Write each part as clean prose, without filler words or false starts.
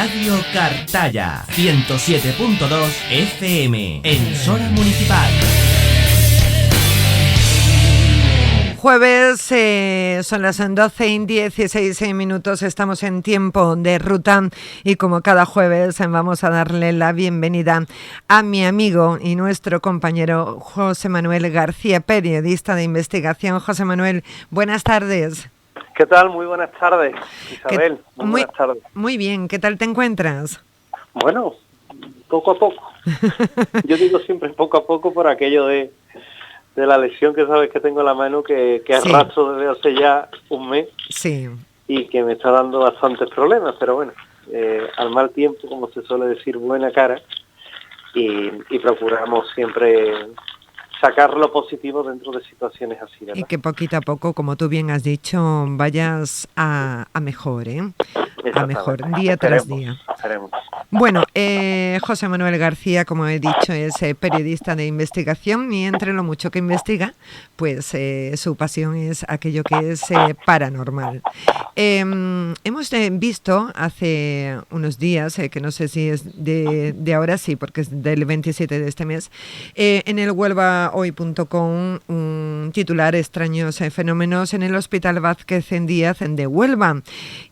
Radio Cartaya, 107.2 FM, emisora municipal. Jueves, son las 12:16 minutos, estamos en tiempo de ruta y como cada jueves vamos a darle la bienvenida a mi amigo y nuestro compañero José Manuel García, periodista de investigación. José Manuel, buenas tardes. ¿Qué tal? Muy buenas tardes, Isabel. Muy buenas tardes. Muy bien, ¿qué tal te encuentras? Bueno, poco a poco. Yo digo siempre poco a poco por aquello de la lesión que sabes que tengo en la mano, que arrastro desde hace ya un mes. Sí. Y que me está dando bastantes problemas, pero bueno, al mal tiempo, como se suele decir, buena cara, y procuramos siempre sacar lo positivo dentro de situaciones así, ¿verdad? Y que poquito a poco, como tú bien has dicho, vayas a mejor, ¿eh? A mejor, día tras día. Esperemos. Bueno, José Manuel García, como he dicho, es periodista de investigación y entre lo mucho que investiga, pues su pasión es aquello que es paranormal. Hemos visto hace unos días, que no sé si es de ahora, sí, porque es del 27 de este mes, en el huelvahoy.com un titular: extraños fenómenos en el Hospital Vázquez en Díaz de Huelva.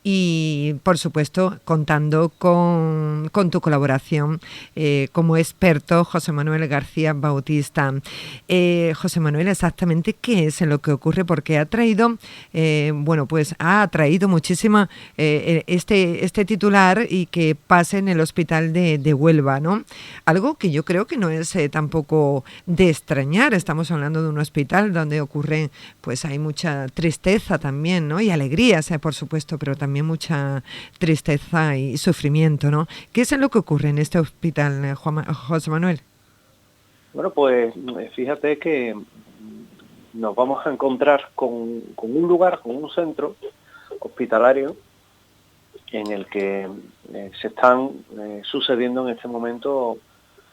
Y, por supuesto, contando con tu colaboración como experto, José Manuel García Bautista. José Manuel, exactamente qué es lo que ocurre, porque ha traído, ha atraído muchísimo este titular y que pase en el hospital de Huelva, ¿no? Algo que yo creo que no es tampoco de extrañar. Estamos hablando de un hospital donde ocurre, pues hay mucha tristeza también, ¿no? Y alegrías, por supuesto, pero también mucha tristeza y sufrimiento, ¿no? ¿Qué es lo que ocurre en este hospital, José Manuel? Bueno, pues fíjate que nos vamos a encontrar con un lugar, con un centro hospitalario en el que se están sucediendo en este momento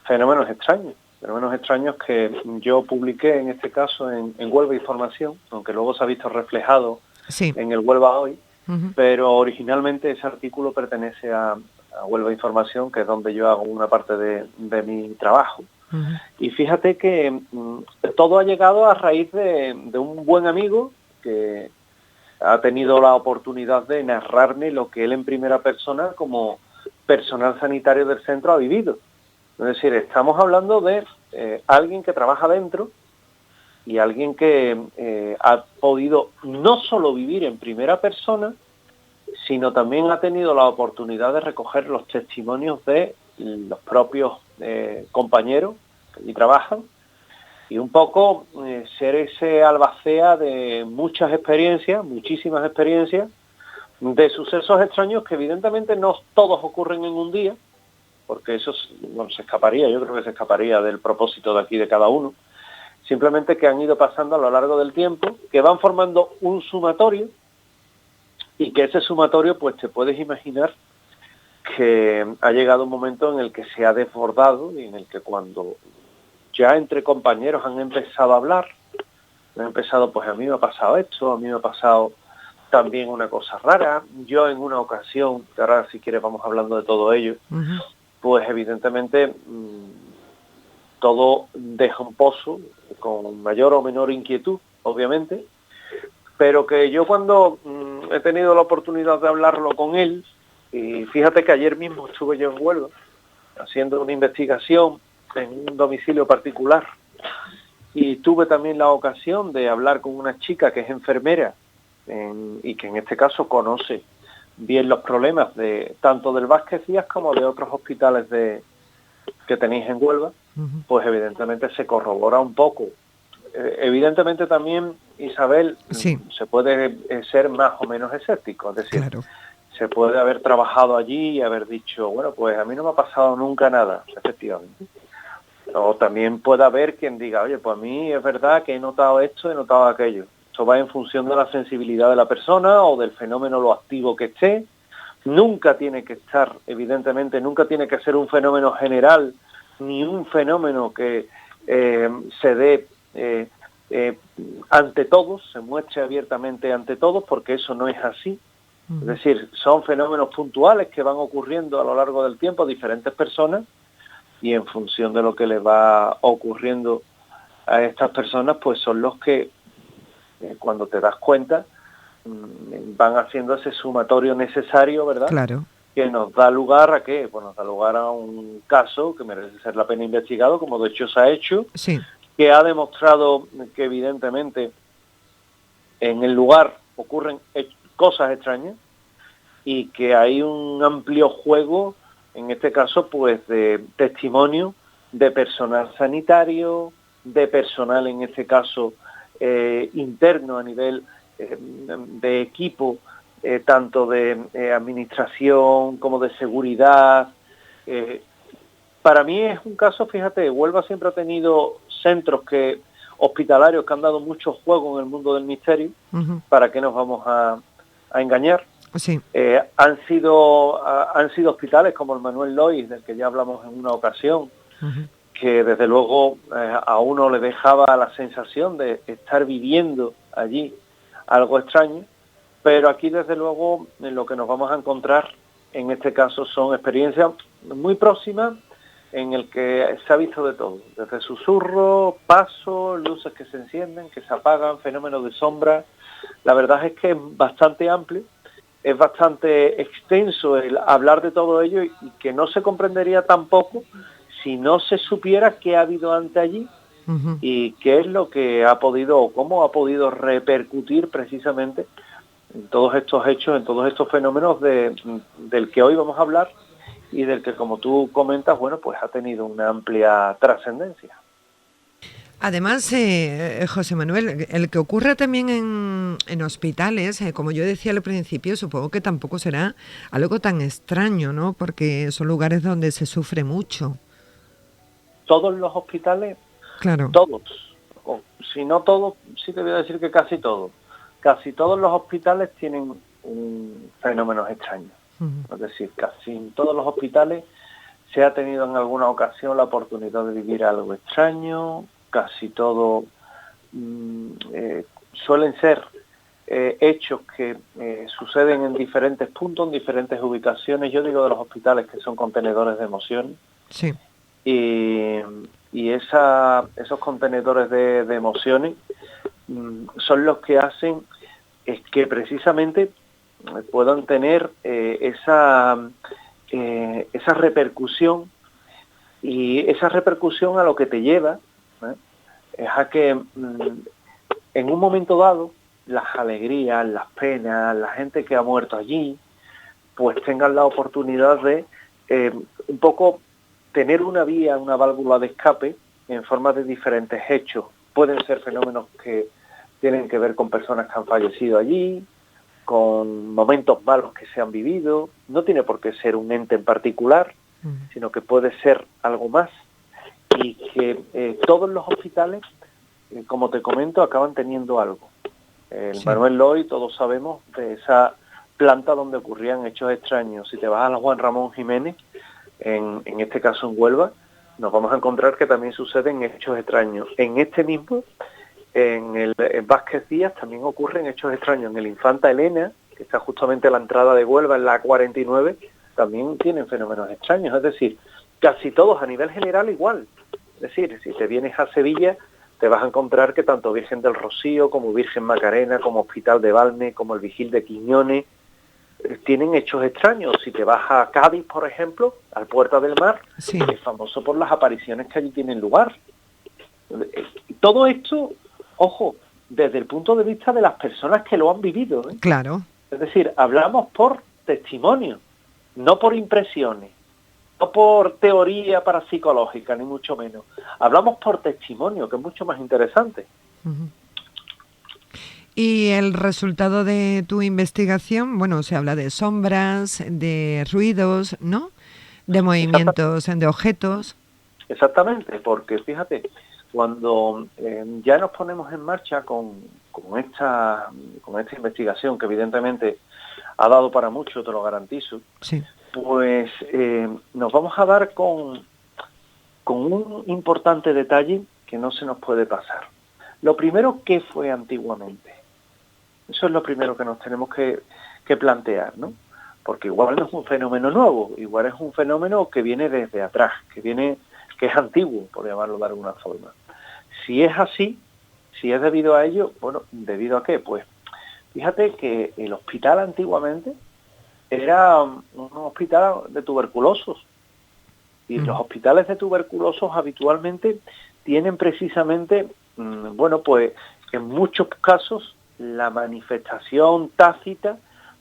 fenómenos extraños que yo publiqué en este caso en Huelva Información, aunque luego se ha visto reflejado en el Huelva Hoy. Uh-huh. Pero originalmente ese artículo pertenece a Huelva Información, que es donde yo hago una parte de mi trabajo. Uh-huh. Y fíjate que todo ha llegado a raíz de un buen amigo que ha tenido la oportunidad de narrarme lo que él en primera persona como personal sanitario del centro ha vivido. Es decir, estamos hablando de alguien que trabaja dentro y alguien que ha podido no solo vivir en primera persona, sino también ha tenido la oportunidad de recoger los testimonios de los propios compañeros que allí trabajan y un poco ser ese albacea de muchas experiencias, muchísimas experiencias, de sucesos extraños que evidentemente no todos ocurren en un día, porque eso se escaparía, yo creo que se escaparía del propósito de aquí de cada uno. Simplemente que han ido pasando a lo largo del tiempo, que van formando un sumatorio y que ese sumatorio, pues te puedes imaginar que ha llegado un momento en el que se ha desbordado y en el que cuando ya entre compañeros han empezado a hablar, han empezado, pues a mí me ha pasado esto, a mí me ha pasado también una cosa rara, yo en una ocasión, que ahora si quieres vamos hablando de todo ello, uh-huh. Pues evidentemente todo deja un pozo con mayor o menor inquietud, obviamente, pero que yo cuando he tenido la oportunidad de hablarlo con él, y fíjate que ayer mismo estuve yo en Huelva haciendo una investigación en un domicilio particular y tuve también la ocasión de hablar con una chica que es enfermera y que en este caso conoce bien los problemas de tanto del Vázquez Díaz como de otros hospitales que tenéis en Huelva. Uh-huh. Pues evidentemente se corrobora un poco. Evidentemente también, Isabel, sí, se puede ser más o menos escéptico, es decir, claro, se puede haber trabajado allí y haber dicho, bueno, pues a mí no me ha pasado nunca nada, efectivamente. O también puede haber quien diga, oye, pues a mí es verdad que he notado esto, he notado aquello. Esto va en función de la sensibilidad de la persona o del fenómeno lo activo que esté. Nunca tiene que estar, evidentemente, nunca tiene que ser un fenómeno general, ni un fenómeno que se dé ante todos, se muestre abiertamente ante todos, porque eso no es así. Es decir, son fenómenos puntuales que van ocurriendo a lo largo del tiempo a diferentes personas, y en función de lo que les va ocurriendo a estas personas, pues son los que, cuando te das cuenta, van haciendo ese sumatorio necesario, ¿verdad? Claro. Que nos da lugar a ¿qué? Pues nos da lugar a un caso que merece ser la pena investigado, como de hecho se ha hecho, Sí. que ha demostrado que evidentemente en el lugar ocurren cosas extrañas y que hay un amplio juego, en este caso, pues de testimonio de personal sanitario, de personal, en este caso, interno a nivel de equipo, tanto de administración como de seguridad. Para mí es un caso, fíjate, Huelva siempre ha tenido centros hospitalarios que han dado mucho juego en el mundo del misterio. ¿Para qué nos vamos a engañar? Sí. Han sido hospitales como el Manuel Lois, del que ya hablamos en una ocasión, que desde luego a uno le dejaba la sensación de estar viviendo allí algo extraño, pero aquí desde luego lo que nos vamos a encontrar en este caso son experiencias muy próximas en el que se ha visto de todo, desde susurros, pasos, luces que se encienden, que se apagan, fenómenos de sombra. La verdad es que es bastante amplio, es bastante extenso el hablar de todo ello, y que no se comprendería tampoco si no se supiera qué ha habido antes allí y qué es lo que ha podido o cómo ha podido repercutir precisamente en todos estos hechos, en todos estos fenómenos del que hoy vamos a hablar, y del que, como tú comentas, bueno, pues ha tenido una amplia trascendencia. Además, José Manuel, el que ocurra también en hospitales, como yo decía al principio, supongo que tampoco será algo tan extraño, ¿no? Porque son lugares donde se sufre mucho. Todos los hospitales, claro, todos, o si no todos, sí te voy a decir que casi todos los hospitales tienen fenómenos extraños. Es decir, casi en todos los hospitales se ha tenido en alguna ocasión la oportunidad de vivir algo extraño. Casi todo suelen ser hechos que suceden en diferentes puntos, en diferentes ubicaciones. Yo digo de los hospitales que son contenedores de emociones. Sí. Y esos contenedores de emociones son los que hacen que precisamente puedan tener esa repercusión, y esa repercusión a lo que te lleva es a que en un momento dado las alegrías, las penas, la gente que ha muerto allí, pues tengan la oportunidad de un poco tener una vía, una válvula de escape en forma de diferentes hechos. Pueden ser fenómenos que tienen que ver con personas que han fallecido allí, con momentos malos que se han vivido. No tiene por qué ser un ente en particular, sino que puede ser algo más, y que todos los hospitales, como te comento, acaban teniendo algo. El Manuel Loy, todos sabemos de esa planta donde ocurrían hechos extraños. Si te vas a la Juan Ramón Jiménez, en este caso en Huelva, nos vamos a encontrar que también suceden hechos extraños. En este mismo, en el Vázquez Díaz, también ocurren hechos extraños. En el Infanta Elena, que está justamente a la entrada de Huelva, en la 49, también tienen fenómenos extraños. Es decir, casi todos a nivel general igual. Es decir, si te vienes a Sevilla, te vas a encontrar que tanto Virgen del Rocío, como Virgen Macarena, como Hospital de Valme, como el Vigil de Quiñones, tienen hechos extraños. Si te vas a Cádiz, por ejemplo, al Puerta del Mar, es famoso por las apariciones que allí tienen lugar. Todo esto, ojo, desde el punto de vista de las personas que lo han vivido, ¿eh? Claro. Es decir, hablamos por testimonio, no por impresiones, no por teoría parapsicológica, ni mucho menos. Hablamos por testimonio, que es mucho más interesante. Y el resultado de tu investigación, bueno, se habla de sombras, de ruidos, ¿no? De movimientos de objetos. Exactamente, porque fíjate, cuando ya nos ponemos en marcha con esta investigación, que evidentemente ha dado para mucho, te lo garantizo, pues nos vamos a dar con un importante detalle que no se nos puede pasar. Lo primero, ¿qué fue antiguamente? Eso es lo primero que nos tenemos que que plantear, ¿no? Porque igual no es un fenómeno nuevo, igual es un fenómeno que viene desde atrás, que es antiguo, por llamarlo de alguna forma. Si es así, si es debido a ello, bueno, ¿debido a qué? Pues fíjate que el hospital antiguamente era un hospital de tuberculosos, y los hospitales de tuberculosos habitualmente tienen precisamente, bueno, pues en muchos casos la manifestación tácita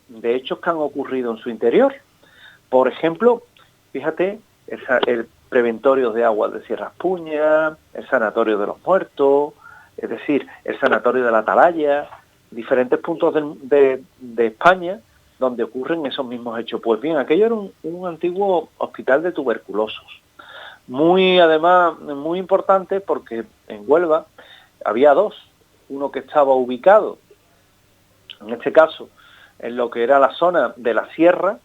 de hechos que han ocurrido en su interior. Por ejemplo, fíjate, el preventorio de aguas de Sierra Puña, el sanatorio de los muertos, es decir, el sanatorio de la Atalaya, diferentes puntos de España donde ocurren esos mismos hechos. Pues bien, aquello era un antiguo hospital de tuberculosos. Además, muy importante porque en Huelva había dos. Uno que estaba ubicado, en este caso, en lo que era la zona de la sierra,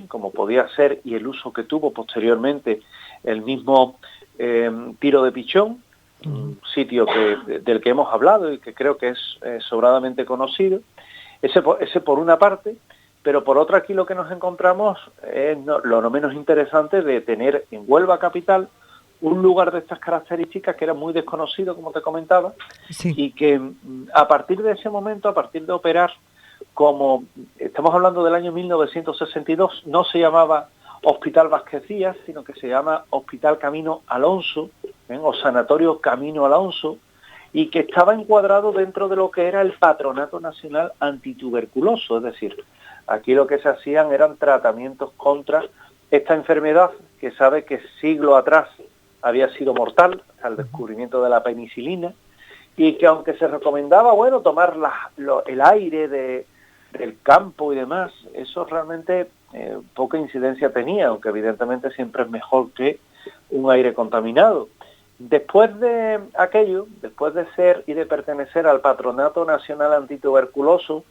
como podía ser, y el uso que tuvo posteriormente el mismo Tiro de Pichón, un sitio del que hemos hablado y que creo que es sobradamente conocido. Ese por una parte, pero por otra aquí lo que nos encontramos es lo no menos interesante de tener en Huelva capital un lugar de estas características que era muy desconocido, como te comentaba, Sí. y que a partir de ese momento, a partir de operar, como estamos hablando del año 1962, no se llamaba Hospital Vázquez Díaz, sino que se llama Hospital Camino Alonso, o Sanatorio Camino Alonso, y que estaba encuadrado dentro de lo que era el Patronato Nacional Antituberculoso, es decir, aquí lo que se hacían eran tratamientos contra esta enfermedad que sabe que siglo atrás había sido mortal, hasta el descubrimiento de la penicilina, y que aunque se recomendaba, bueno, tomar el aire del campo y demás, eso realmente poca incidencia tenía, aunque evidentemente siempre es mejor que un aire contaminado. Después de aquello, después de ser y de pertenecer al Patronato Nacional Antituberculoso,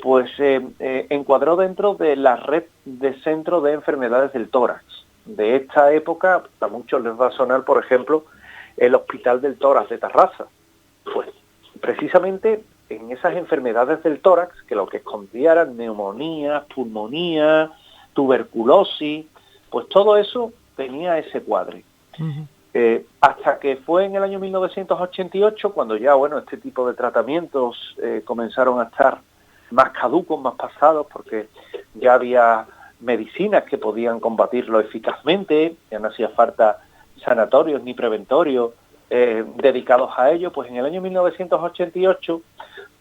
pues encuadró dentro de la red de centros de enfermedades del tórax. De esta época, a muchos les va a sonar, por ejemplo, el Hospital del Tórax de Tarrasa. Pues precisamente en esas enfermedades del tórax, que lo que escondía eran neumonía, pulmonía, tuberculosis, pues todo eso tenía ese cuadre. Hasta que fue en el año 1988 cuando ya, bueno, este tipo de tratamientos comenzaron a estar más caducos, más pasados, porque ya había medicinas que podían combatirlo eficazmente, ya no hacía falta sanatorios ni preventorios dedicados a ello. Pues en el año 1988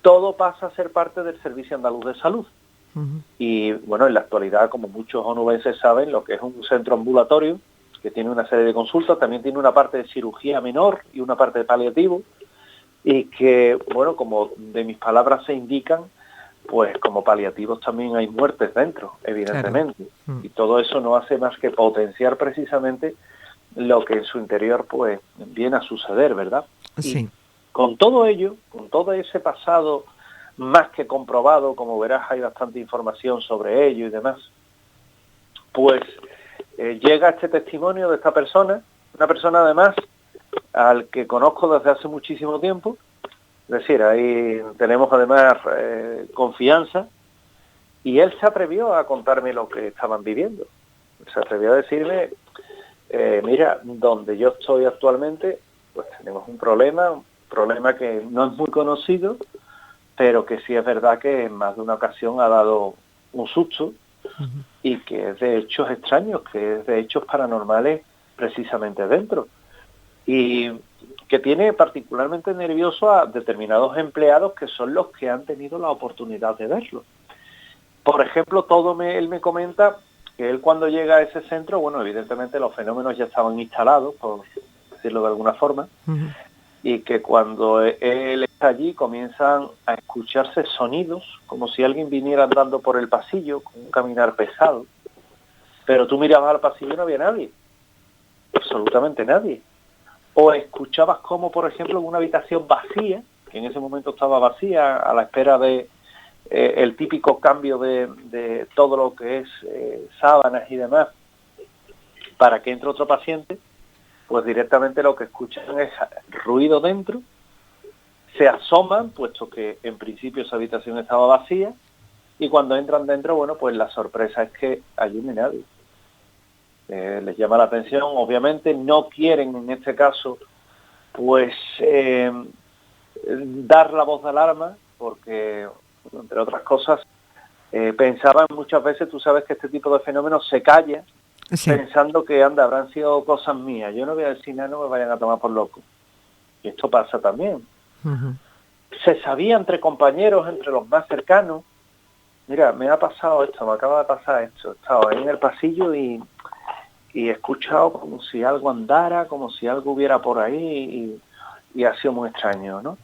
todo pasa a ser parte del Servicio Andaluz de Salud. Y bueno, en la actualidad, como muchos onubenses saben, lo que es un centro ambulatorio, que tiene una serie de consultas, también tiene una parte de cirugía menor y una parte de paliativo, y que, bueno, como de mis palabras se indican, pues como paliativos también hay muertes dentro, evidentemente. Claro. Y todo eso no hace más que potenciar precisamente lo que en su interior pues viene a suceder, ¿verdad? Sí. Y con todo ello, con todo ese pasado más que comprobado, como verás hay bastante información sobre ello y demás, pues llega este testimonio de esta persona, una persona además al que conozco desde hace muchísimo tiempo. Es decir, ahí tenemos además confianza, y él se atrevió a contarme lo que estaban viviendo. Se atrevió a decirme, mira, donde yo estoy actualmente, pues tenemos un problema que no es muy conocido, pero que sí es verdad que en más de una ocasión ha dado un susto, y que es de hechos extraños, que es de hechos paranormales precisamente dentro. Y que tiene particularmente nervioso a determinados empleados que son los que han tenido la oportunidad de verlo. Por ejemplo, él me comenta que él cuando llega a ese centro, bueno, evidentemente los fenómenos ya estaban instalados, por decirlo de alguna forma, y que cuando él está allí comienzan a escucharse sonidos, como si alguien viniera andando por el pasillo, con un caminar pesado, pero tú mirabas al pasillo y no había nadie, absolutamente nadie. O escuchabas como, por ejemplo, en una habitación vacía, que en ese momento estaba vacía, a la espera de el típico cambio de todo lo que es sábanas y demás, para que entre otro paciente, pues directamente lo que escuchan es ruido dentro, se asoman, puesto que en principio esa habitación estaba vacía, y cuando entran dentro, bueno, pues la sorpresa es que allí no hay nadie. Les llama la atención, obviamente, no quieren en este caso, pues, dar la voz de alarma, porque, entre otras cosas, pensaban muchas veces, tú sabes que este tipo de fenómenos se calla, Sí. pensando que, anda, habrán sido cosas mías, yo no voy a decir nada, no me vayan a tomar por loco. Y esto pasa también. Ujú. Se sabía entre compañeros, entre los más cercanos, mira, me ha pasado esto, me acaba de pasar esto, he estado en el pasillo y he escuchado como si algo andara, como si algo hubiera por ahí, y ha sido muy extraño, ¿no?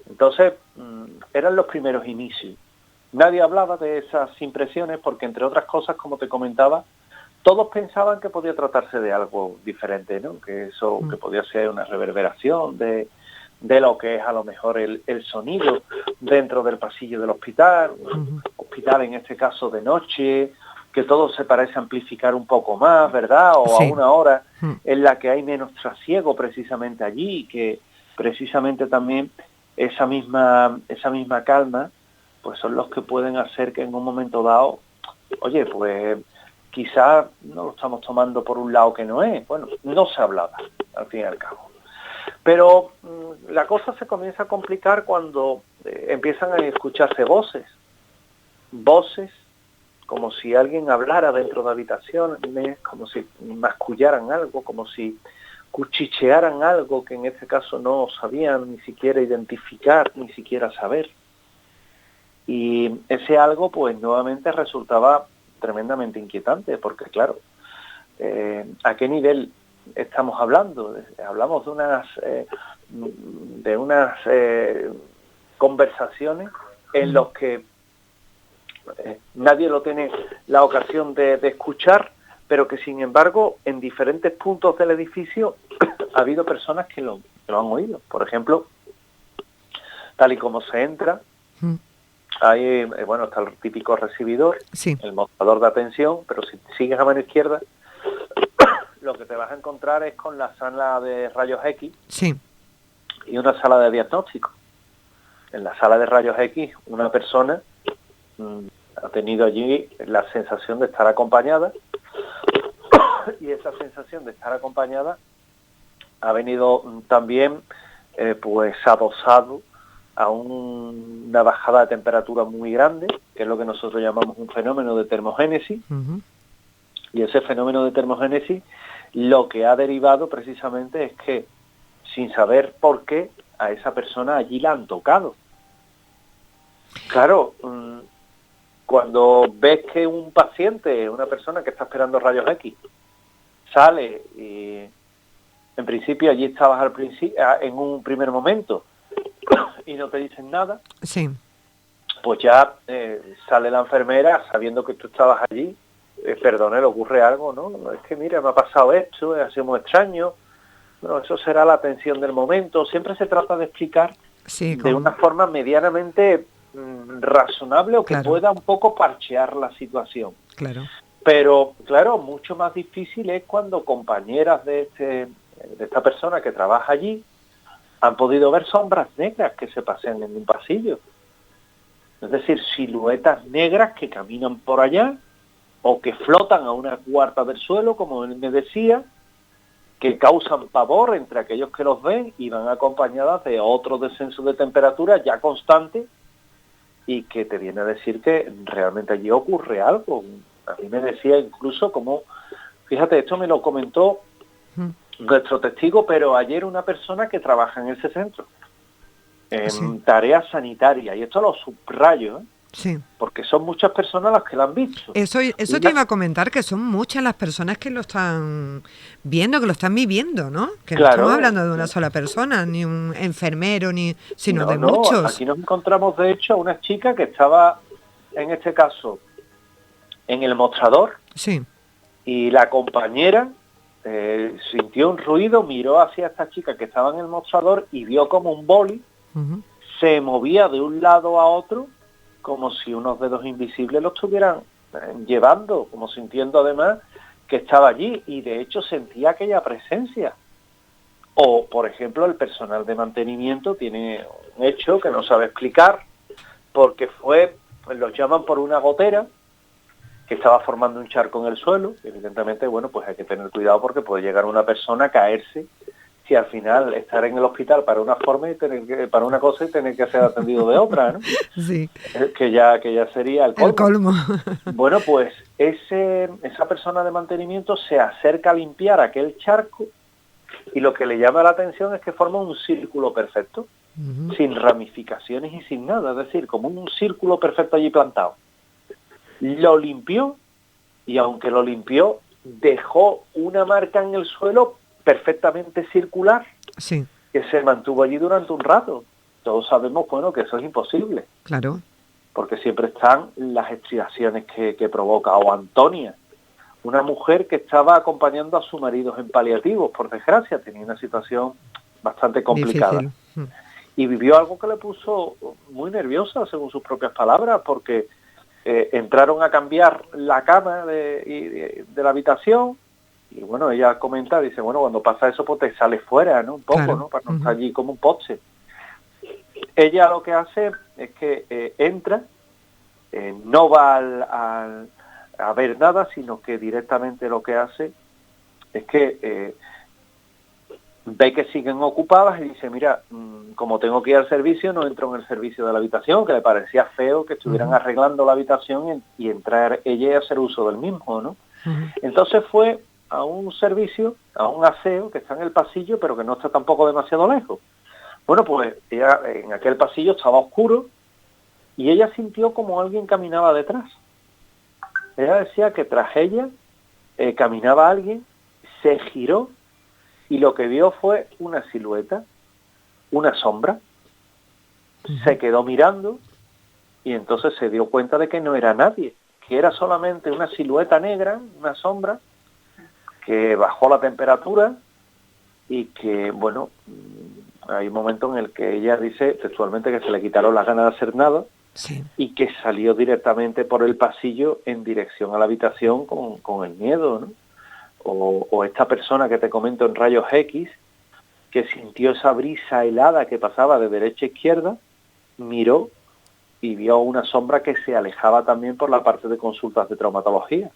Entonces, eran los primeros inicios. Nadie hablaba de esas impresiones porque, entre otras cosas, como te comentaba, todos pensaban que podía tratarse de algo diferente, ¿no? Que eso, que podía ser una reverberación de lo que es a lo mejor el sonido dentro del pasillo del hospital, hospital en este caso de noche, que todo se parece amplificar un poco más, ¿verdad? O Sí. a una hora en la que hay menos trasiego precisamente allí, que precisamente también esa misma calma, pues son los que pueden hacer que en un momento dado, oye, pues quizás no lo estamos tomando por un lado que no es. Bueno, no se hablaba, al fin y al cabo. Pero la cosa se comienza a complicar cuando empiezan a escucharse voces como si alguien hablara dentro de habitaciones, como si mascullaran algo, como si cuchichearan algo que en este caso no sabían ni siquiera identificar, ni siquiera saber. Y ese algo, pues nuevamente resultaba tremendamente inquietante, porque claro, ¿a qué nivel estamos hablando? Hablamos de unas conversaciones en los que nadie lo tiene la ocasión de escuchar, pero que sin embargo en diferentes puntos del edificio ha habido personas que lo han oído. Por ejemplo, tal y como se entra, hay, bueno, está el típico recibidor, Sí. el mostrador de atención, pero si sigues a mano izquierda, lo que te vas a encontrar es con la sala de rayos X Sí. y una sala de diagnóstico. En la sala de rayos X, una persona ha tenido allí la sensación de estar acompañada, y esa sensación de estar acompañada ha venido también pues adosado a una bajada de temperatura muy grande, que es lo que nosotros llamamos un fenómeno de termogénesis. Y ese fenómeno de termogénesis lo que ha derivado precisamente es que, sin saber por qué, a esa persona allí la han tocado. Claro, cuando ves que un paciente, una persona que está esperando rayos X, sale y en principio allí estabas en un primer momento y no te dicen nada, Sí. pues ya sale la enfermera sabiendo que tú estabas allí, perdone, le ocurre algo, ¿no? Es que mira, me ha pasado esto, ha sido muy extraño, no, eso será la atención del momento. Siempre se trata de explicar de una forma medianamente razonable o que pueda un poco parchear la situación. Claro. Pero, claro, mucho más difícil es cuando compañeras de esta persona que trabaja allí han podido ver sombras negras que se pasean en un pasillo. Es decir, siluetas negras que caminan por allá o que flotan a una cuarta del suelo, como él me decía, que causan pavor entre aquellos que los ven y van acompañadas de otro descenso de temperatura ya constante y que te viene a decir que realmente allí ocurre algo. A mí me decía incluso como, fíjate, esto me lo comentó nuestro testigo, pero ayer una persona que trabaja en ese centro, en tareas sanitarias, y esto lo subrayo, Sí. porque son muchas personas las que lo han visto. Eso te iba a comentar, que son muchas las personas que lo están viendo, que lo están viviendo, ¿no? Que no estamos hablando de una sola persona, ni un enfermero, sino de muchos. Aquí nos encontramos, de hecho, a una chica que estaba, en este caso, en el mostrador, y la compañera sintió un ruido, miró hacia esta chica que estaba en el mostrador y vio como un boli se movía de un lado a otro, como si unos dedos invisibles lo estuvieran llevando, como sintiendo además que estaba allí, y de hecho sentía aquella presencia. O, por ejemplo, el personal de mantenimiento tiene un hecho que no sabe explicar, porque fue pues los llaman por una gotera que estaba formando un charco en el suelo. Evidentemente, bueno, pues hay que tener cuidado porque puede llegar una persona a caerse si al final estar en el hospital para una forma y para una cosa y tener que ser atendido de otra, ¿no? Sí. Que ya sería el colmo. El colmo. Bueno, pues esa persona de mantenimiento se acerca a limpiar aquel charco y lo que le llama la atención es que forma un círculo perfecto, sin ramificaciones y sin nada, es decir, como un círculo perfecto allí plantado. Lo limpió y aunque lo limpió, dejó una marca en el suelo perfectamente circular, Sí. que se mantuvo allí durante un rato. Todos sabemos, bueno, que eso es imposible. Claro. Porque siempre están las estriaciones que provoca. O Antonia, una mujer que estaba acompañando a su marido en paliativos, por desgracia, tenía una situación bastante complicada. Difícil. Y vivió algo que le puso muy nerviosa, según sus propias palabras, porque entraron a cambiar la cama de la habitación. Y bueno, ella comenta, dice, bueno, cuando pasa eso, pues te sales fuera, ¿no? Un poco, Claro. ¿no? Para no estar allí como un poste. Ella lo que hace es que entra, no va a ver nada, sino que directamente lo que hace es que ve que siguen ocupadas y dice, mira, como tengo que ir al servicio, no entro en el servicio de la habitación, que le parecía feo que estuvieran arreglando la habitación y entrar ella y hacer uso del mismo, ¿no? Entonces fue a un servicio, a un aseo que está en el pasillo, pero que no está tampoco demasiado lejos. Bueno, pues ella, en aquel pasillo estaba oscuro y ella sintió como alguien caminaba detrás. Ella decía que tras ella caminaba alguien, se giró y lo que vio fue una silueta, una sombra. Se quedó mirando y entonces se dio cuenta de que no era nadie, que era solamente una silueta negra, una sombra, que bajó la temperatura y que, bueno, hay un momento en el que ella dice textualmente que se le quitaron las ganas de hacer nada. Sí. Y que salió directamente por el pasillo en dirección a la habitación con el miedo, ¿no? O esta persona que te comento en rayos X, que sintió esa brisa helada que pasaba de derecha a izquierda, miró y vio una sombra que se alejaba también por la parte de consultas de traumatología.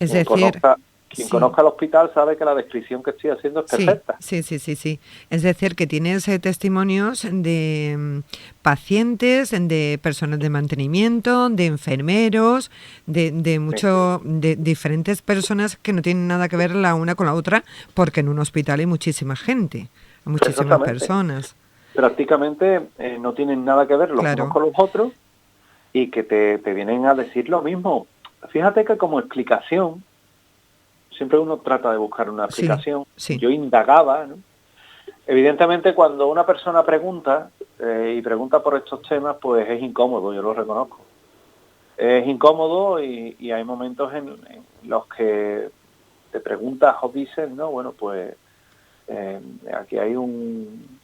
Es decir, Quien conozca el hospital sabe que la descripción que estoy haciendo es perfecta. Sí. Es decir, que tienes testimonios de pacientes, de personas de mantenimiento, de enfermeros, de diferentes personas que no tienen nada que ver la una con la otra, porque en un hospital hay muchísima gente, hay muchísimas personas. Prácticamente no tienen nada que ver los unos con los otros y que te vienen a decir lo mismo. Fíjate que como explicación, siempre uno trata de buscar una explicación. Sí. Yo indagaba, ¿no? Evidentemente, cuando una persona pregunta, y pregunta por estos temas, pues es incómodo, yo lo reconozco. Es incómodo y hay momentos en los que te preguntas o dices, no, bueno, pues aquí hay un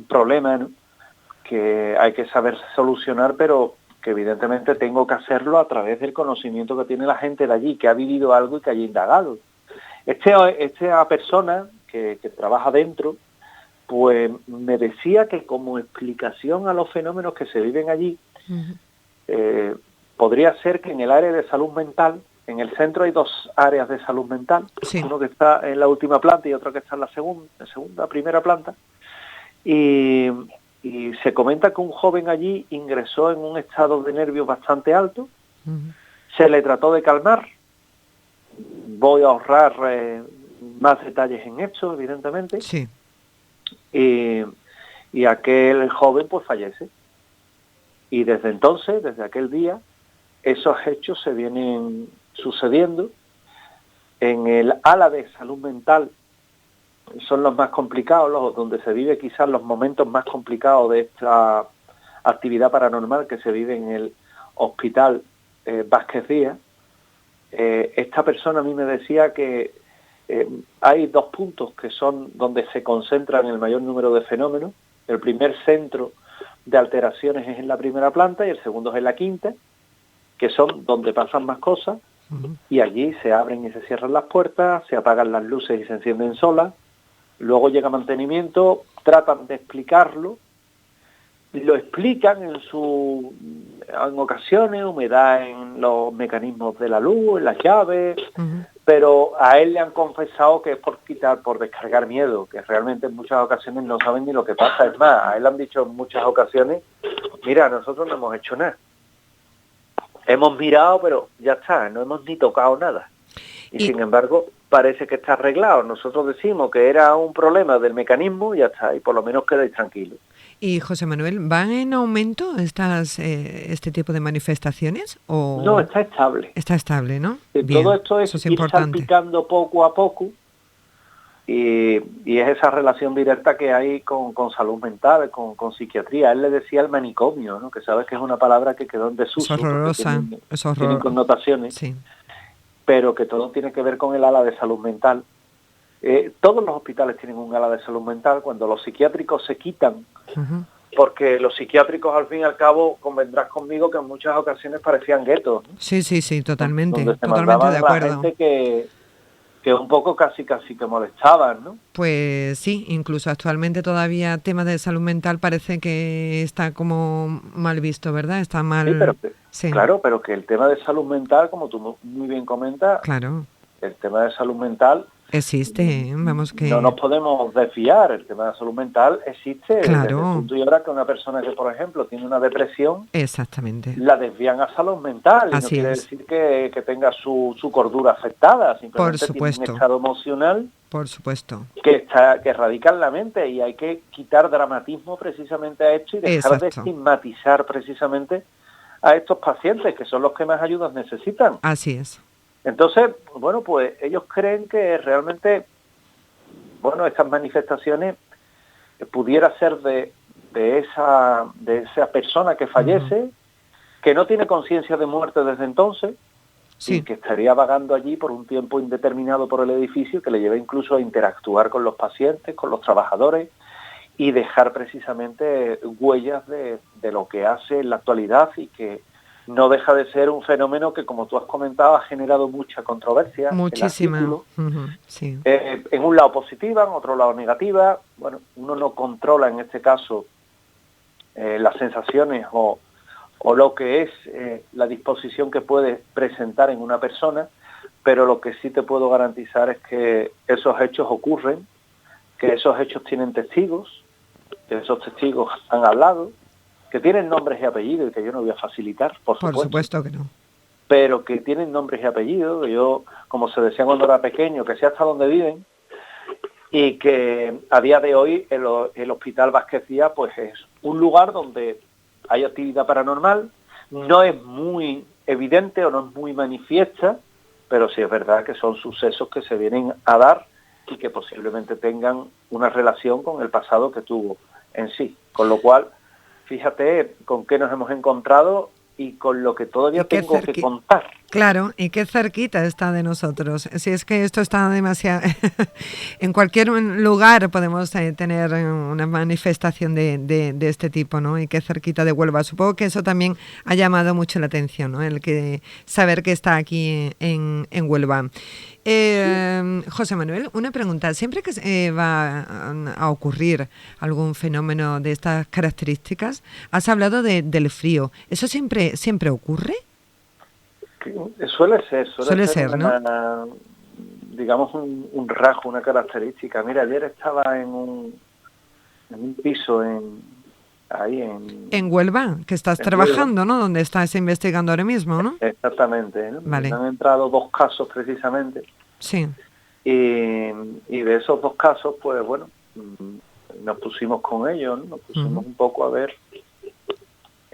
problema, ¿no? Que hay que saber solucionar, pero que evidentemente tengo que hacerlo a través del conocimiento que tiene la gente de allí, que ha vivido algo y que haya indagado. Esta persona que trabaja dentro, pues me decía que como explicación a los fenómenos que se viven allí, podría ser que en el área de salud mental, en el centro hay dos áreas de salud mental, uno que está en la última planta y otro que está en la primera planta, y se comenta que un joven allí ingresó en un estado de nervios bastante alto, se le trató de calmar. Voy a ahorrar más detalles en esto, evidentemente. Sí. Y aquel joven pues fallece. Y desde entonces, desde aquel día, esos hechos se vienen sucediendo. En el ala de salud mental son los más complicados, donde se vive quizás los momentos más complicados de esta actividad paranormal que se vive en el hospital Vázquez Díaz. Esta persona a mí me decía que hay dos puntos que son donde se concentran el mayor número de fenómenos. El primer centro de alteraciones es en la primera planta y el segundo es en la quinta, que son donde pasan más cosas, y allí se abren y se cierran las puertas, se apagan las luces y se encienden solas. Luego llega mantenimiento, tratan de explicarlo lo explican en ocasiones, humedad en los mecanismos de la luz, en las llaves, pero a él le han confesado que es por descargar miedo, que realmente en muchas ocasiones no saben ni lo que pasa. Es más, a él le han dicho en muchas ocasiones, mira, nosotros no hemos hecho nada. Hemos mirado, pero ya está, no hemos ni tocado nada. Y sin embargo, parece que está arreglado. Nosotros decimos que era un problema del mecanismo y ya está, y por lo menos quedáis tranquilos. Y José Manuel, ¿van en aumento este tipo de manifestaciones? ¿O no, está estable. Está estable, ¿no? Bien, todo esto es ir salpicando poco a poco y es esa relación directa que hay con salud mental, con psiquiatría. Él le decía el manicomio, ¿no? Que sabes que es una palabra que quedó en desuso. Es horrorosa. Tiene connotaciones, sí. Pero que todo tiene que ver con el ala de salud mental. Todos los hospitales tienen un ala de salud mental. Cuando los psiquiátricos se quitan, porque los psiquiátricos al fin y al cabo, convendrás conmigo que en muchas ocasiones parecían guetos, ¿no? Sí, totalmente, donde se totalmente de acuerdo. La gente que un poco casi que molestaban, ¿no? Pues sí, incluso actualmente todavía tema de salud mental parece que está como mal visto, ¿verdad? Está mal. Sí, claro, pero que el tema de salud mental, como tú muy bien comentas, claro, el tema de salud mental existe, vamos que... No nos podemos desfiar, el tema de la salud mental existe. Claro. Desde el punto y hora que una persona que, por ejemplo, tiene una depresión, exactamente, la desvían a salud mental. Así y no quiere es. decir que tenga su cordura afectada, simplemente Por supuesto. tiene un estado emocional por supuesto, que radica en la mente, y hay que quitar dramatismo precisamente a esto y dejar de estigmatizar precisamente a estos pacientes, que son los que más ayudas necesitan. Así es. Entonces, bueno, pues ellos creen que realmente, estas manifestaciones pudiera ser de esa persona que fallece, que no tiene conciencia de muerte desde entonces, y que estaría vagando allí por un tiempo indeterminado por el edificio, que le lleva incluso a interactuar con los pacientes, con los trabajadores, y dejar precisamente huellas de lo que hace en la actualidad, y que no deja de ser un fenómeno que, como tú has comentado, ha generado mucha controversia. Muchísima. Sí. En un lado positiva, en otro lado negativa. Bueno, uno no controla en este caso las sensaciones o lo que es la disposición que puede presentar en una persona, pero lo que sí te puedo garantizar es que esos hechos ocurren, que esos hechos tienen testigos, que esos testigos han hablado, que tienen nombres y apellidos, y que yo no voy a facilitar, por supuesto que no. Pero que tienen nombres y apellidos, que yo, como se decía cuando era pequeño, que sé hasta dónde viven, y que a día de hoy el Hospital Vázquez Díaz pues es un lugar donde hay actividad paranormal, no es muy evidente o no es muy manifiesta, pero sí es verdad que son sucesos que se vienen a dar y que posiblemente tengan una relación con el pasado que tuvo en sí, con lo cual fíjate con qué nos hemos encontrado y con lo que todavía tengo que contar. Claro, y qué cerquita está de nosotros. Si es que esto está demasiado... en cualquier lugar podemos tener una manifestación de este tipo, ¿no? Y qué cerquita de Huelva. Supongo que eso también ha llamado mucho la atención, ¿no? Saber que está aquí en Huelva. José Manuel, una pregunta. Siempre que va a ocurrir algún fenómeno de estas características, has hablado del frío. ¿Eso siempre ocurre? Suele ser una, ¿no? Digamos un rasgo, una característica. Mira, ayer estaba en un piso en Huelva, que estás trabajando, Huelva, ¿no? Donde estás investigando ahora mismo, ¿no? Exactamente, ¿no? Vale. Han entrado 2 casos precisamente. Sí. Y de esos 2 casos, pues bueno, nos pusimos con ellos, ¿no? Nos pusimos un poco a ver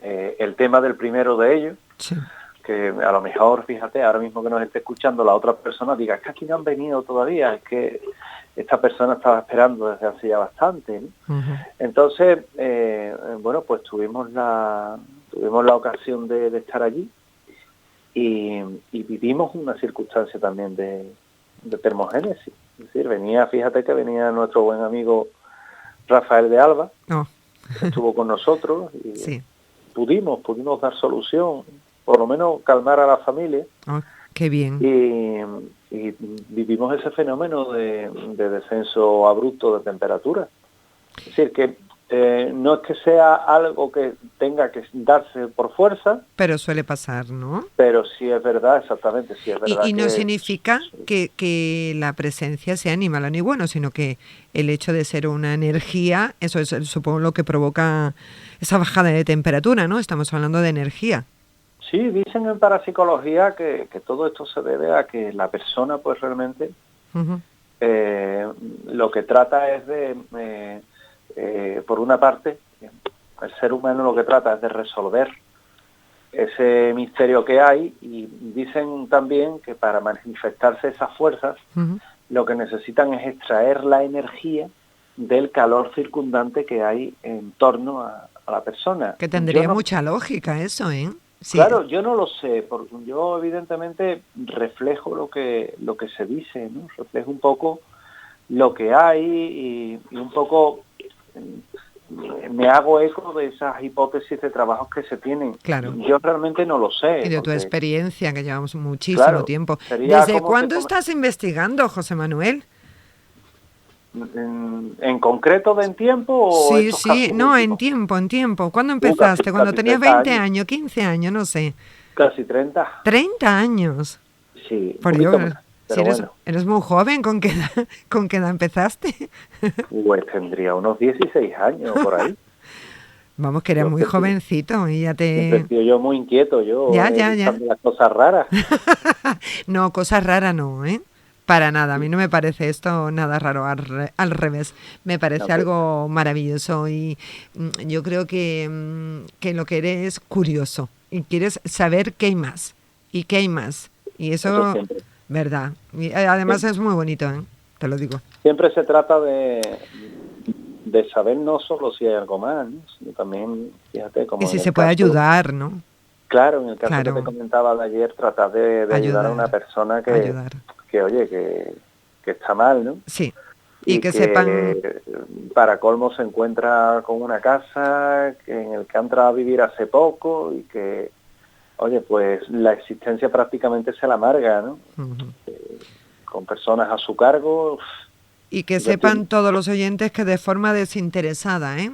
el tema del primero de ellos. Sí. Que a lo mejor, fíjate, ahora mismo que nos esté escuchando la otra persona diga, es que aquí no han venido todavía, es que esta persona estaba esperando desde hace ya bastante, ¿no? Entonces, pues tuvimos la ocasión de estar allí y vivimos una circunstancia también de termogénesis. Es decir, fíjate que venía nuestro buen amigo Rafael de Alba, que estuvo con nosotros y sí. pudimos dar solución, por lo menos calmar a la familia. Qué bien. Y vivimos ese fenómeno de descenso abrupto de temperatura. Es decir, que no es que sea algo que tenga que darse por fuerza, Pero suele pasar, ¿no? pero sí es verdad, exactamente, sí es verdad Y no que... significa que la presencia sea ni malo ni bueno, sino que el hecho de ser una energía, eso es, supongo, lo que provoca esa bajada de temperatura, ¿no? Estamos hablando de energía. Sí, dicen en parapsicología que todo esto se debe a que la persona pues realmente Ujú. lo que trata es de, por una parte, el ser humano lo que trata es de resolver ese misterio que hay, y dicen también que para manifestarse esas fuerzas Ujú. lo que necesitan es extraer la energía del calor circundante que hay en torno a la persona. Que Yo tendría no, mucha lógica eso, ¿eh? Sí, claro, yo no lo sé, porque yo evidentemente reflejo lo que se dice, ¿no? Reflejo un poco lo que hay y un poco me hago eco de esas hipótesis de trabajos que se tienen. claro. Yo realmente no lo Y sé, de tu porque, experiencia, que llevamos muchísimo claro, tiempo. sería ¿Desde como cuándo estás investigando, José Manuel? en concreto de en tiempo o Sí, estos sí, casos no, en últimos. tiempo, en tiempo. ¿Cuándo Casi, empezaste? Cuando casi tenías 30 20 años, años, 15 años, no sé. casi 30, 30 años. sí, un Por poquito Dios, más, si pero bueno, eres muy joven, con qué edad empezaste? pues tendría unos 16 años por ahí. Vamos, que eres Yo muy siempre, jovencito y ya siempre he te... sido yo muy inquieto, yo Ya, ya, ya. buscando las cosas raras. No, cosas raras no, ¿eh? Para nada, a mí no me parece esto nada raro, al revés, me No, parece pues, algo maravilloso y yo creo que lo que eres es curioso y quieres saber qué hay más y qué hay más. Y eso eso, siempre. verdad. Y además Siempre, es muy bonito, ¿eh? Te lo digo. siempre se trata de saber no solo si hay algo más, ¿no? Sino también, fíjate, Y como si en el se puede caso, ayudar, ¿no? claro, en el caso que te Claro, comentaba de ayer, tratar de ayudar a una ayudar, persona ayudar. oye, que está mal, ¿no? Sí, y Y que sepan, que para colmo se encuentra con una casa en el que ha entrado a vivir hace poco y que, oye, pues la existencia prácticamente se la amarga, ¿no? ujú, Con personas a su cargo. y que Yo estoy... sepan todos los oyentes que de forma desinteresada, ¿eh?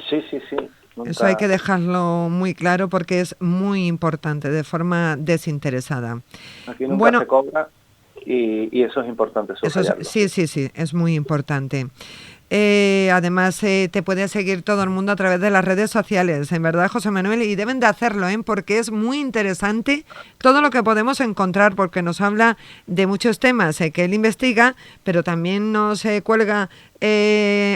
Sí, sí, sí. Eso hay Nunca, que dejarlo muy claro porque es muy importante, de forma desinteresada. aquí nunca Bueno, se cobra y eso es importante subrayarlo. sí, sí, sí, es muy importante. Además, te puede seguir todo el mundo a través de las redes sociales, en verdad, José Manuel, y deben de hacerlo, ¿eh? Porque es muy interesante todo lo que podemos encontrar, porque nos habla de muchos temas que él investiga, pero también nos cuelga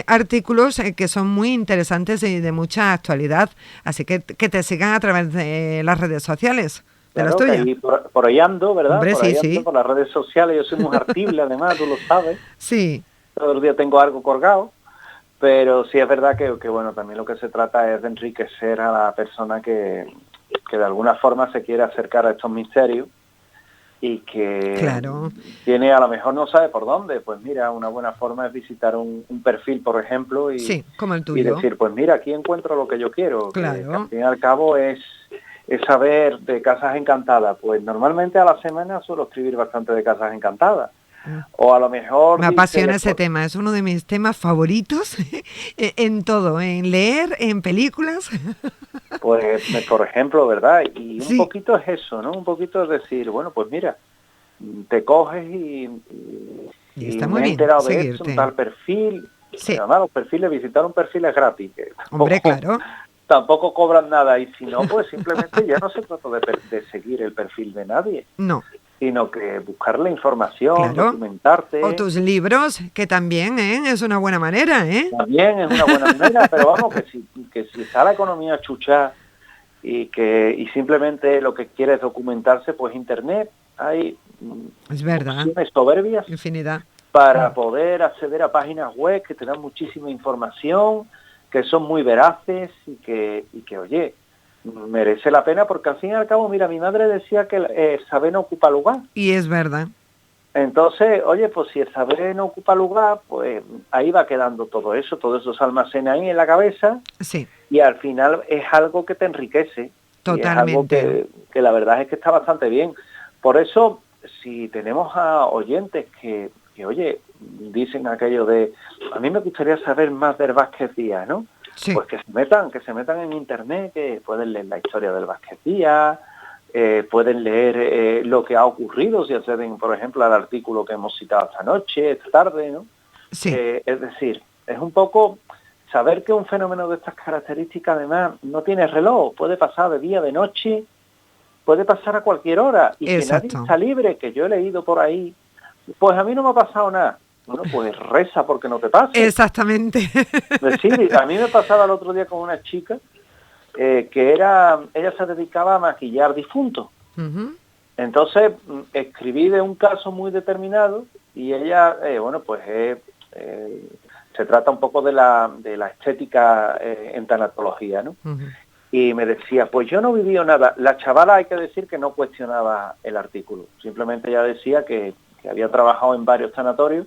artículos que son muy interesantes y de mucha actualidad. Así que te sigan a través de las redes sociales, de las Claro que tuyas. ahí por ahí ando, ¿verdad? Hombre, Por sí, ahí ando sí, por las redes sociales. Yo soy muy artible, además, tú lo sabes. sí, Todos los días tengo algo colgado. Pero sí es verdad que, bueno, también lo que se trata es de enriquecer a la persona que de alguna forma se quiere acercar a estos misterios y que claro, tiene, a lo mejor no sabe por dónde. Pues mira, una buena forma es visitar un perfil, por ejemplo, sí, como el y tuyo, decir, pues mira, aquí encuentro lo que yo quiero, que al claro. fin y al cabo es saber de casas encantadas. Pues normalmente a la semana suelo escribir bastante de casas encantadas. Mm. O a lo mejor Me apasiona dice, ese tema, es uno de mis temas favoritos en todo, en leer, en películas. pues, por ejemplo, ¿verdad? Y un Sí, poquito es eso, ¿no? Un poquito es decir, bueno, pues mira, te coges y y está muy me he bien enterado de esto, un seguirte. tal perfil. Sí, Además, los perfiles, visitar un perfil es gratis, que hombre, tampoco, claro. tampoco cobran nada. Y si no, pues simplemente ya no se trata de seguir el perfil de nadie, No, sino que buscar la información, claro. O documentarte. tus libros, que también es una buena manera, ¿eh? También es una buena manera, pero vamos, que si está la economía chucha y simplemente lo que quiere es documentarse, pues Internet, hay Es verdad, opciones soberbias infinidad. para poder acceder a páginas web que te dan muchísima información, que son muy veraces y que oye, merece la pena, porque al fin y al cabo, mira, mi madre decía que el saber no ocupa lugar. Y es verdad, Entonces, oye, pues si el saber no ocupa lugar, pues ahí va quedando todo eso se almacena ahí en la cabeza sí, y al final es algo que te enriquece y es algo totalmente. que la verdad es que está bastante bien. Por eso, si tenemos a oyentes que oye, dicen aquello de, a mí me gustaría saber más del Vázquez Díaz, ¿no? Sí. Pues que se metan en internet, que pueden leer la historia del Basquetía, pueden leer lo que ha ocurrido, si acceden, por ejemplo, al artículo que hemos citado esta tarde, ¿no? Sí. Es decir, es un poco saber que un fenómeno de estas características, además, no tiene reloj, puede pasar de día, de noche, puede pasar a cualquier hora, y Exacto. que nadie está libre, que yo he leído por ahí, pues a mí no me ha pasado nada. Bueno, pues reza porque no te pase. Exactamente. Es decir, a mí me pasaba el otro día con una chica ella se dedicaba a maquillar difuntos. Uh-huh. Entonces escribí de un caso muy determinado y ella, se trata un poco de la estética en tanatología, ¿no? Uh-huh. Y me decía, pues yo no viví nada. La chavala, hay que decir que no cuestionaba el artículo, simplemente ella decía que había trabajado en varios sanatorios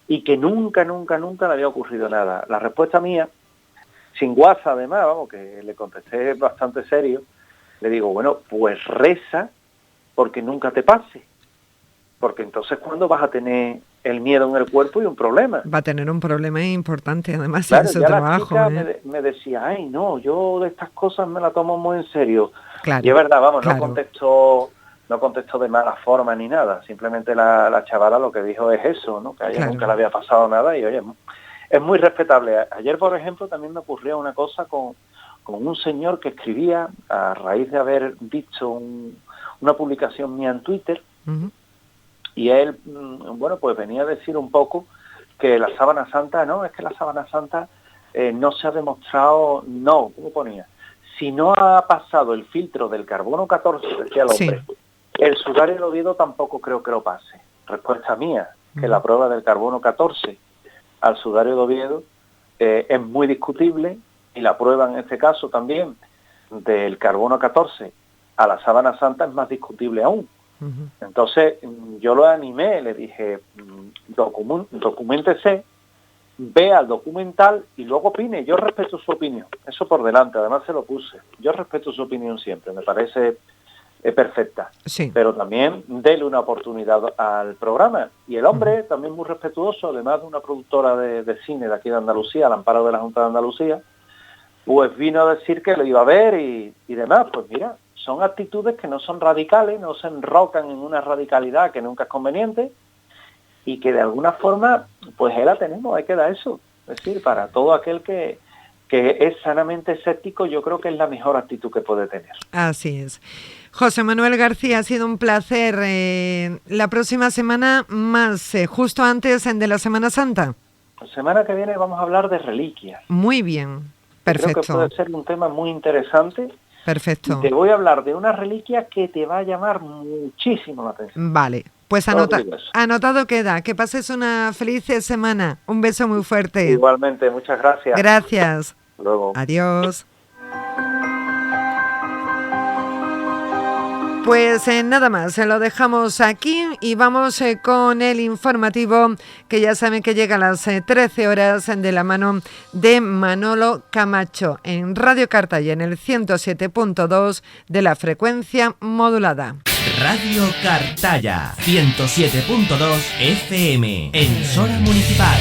y que nunca le había ocurrido nada. La respuesta mía, sin guasa además, vamos, que le contesté bastante serio, le digo, bueno, pues reza porque nunca te pase, porque entonces ¿cuándo vas a tener el miedo en el cuerpo y un problema? Va a tener un problema importante además Claro, en su ya trabajo. La chica me decía, ay no, yo de estas cosas me la tomo muy en serio. Claro, y es verdad, vamos, claro. no contestó de mala forma ni nada, simplemente la chavala lo que dijo es eso, ¿no? Que a ella Claro. nunca le había pasado nada y oye, es muy respetable. Ayer, por ejemplo, también me ocurrió una cosa con un señor que escribía a raíz de haber visto una publicación mía en Twitter. Uh-huh. Y él, bueno, pues venía a decir un poco que la sábana santa, no, es que la sábana santa no se ha demostrado, no, ¿cómo ponía? Si no ha pasado el filtro del carbono 14, decía el hombre, Sí. el sudario de Oviedo tampoco creo que lo pase. Respuesta mía, que la prueba del carbono 14 al sudario de Oviedo es muy discutible, y la prueba en este caso también del carbono 14 a la sábana santa es más discutible aún. Uh-huh. Entonces yo lo animé, le dije, documéntese, vea el documental y luego opine. Yo respeto su opinión, eso por delante, además se lo puse. Yo respeto su opinión siempre, me parece perfecta. Sí. Pero también dele una oportunidad al programa. Y el hombre, también muy respetuoso, además de una productora de cine de aquí de Andalucía, al amparo de la Junta de Andalucía, pues vino a decir que lo iba a ver y demás. Pues mira, son actitudes que no son radicales, no se enrocan en una radicalidad que nunca es conveniente y que de alguna forma, pues la tenemos, hay que dar eso. Es decir, para todo aquel que es sanamente escéptico, yo creo que es la mejor actitud que puede tener. Así es. José Manuel García, ha sido un placer. La próxima semana más, justo antes de la Semana Santa. La semana que viene vamos a hablar de reliquias. Muy bien, perfecto. Creo que puede ser un tema muy interesante. Perfecto. Y te voy a hablar de una reliquia que te va a llamar muchísimo la atención. Vale, pues anotado queda. Que pases una feliz semana. Un beso muy fuerte. Igualmente, muchas gracias. Gracias. Luego. Adiós. Pues nada más, lo dejamos aquí y vamos con el informativo, que ya saben que llega a las 13 horas de la mano de Manolo Camacho en Radio Cartaya en el 107.2 de la frecuencia modulada. Radio Cartaya 107.2 FM, emisora municipal.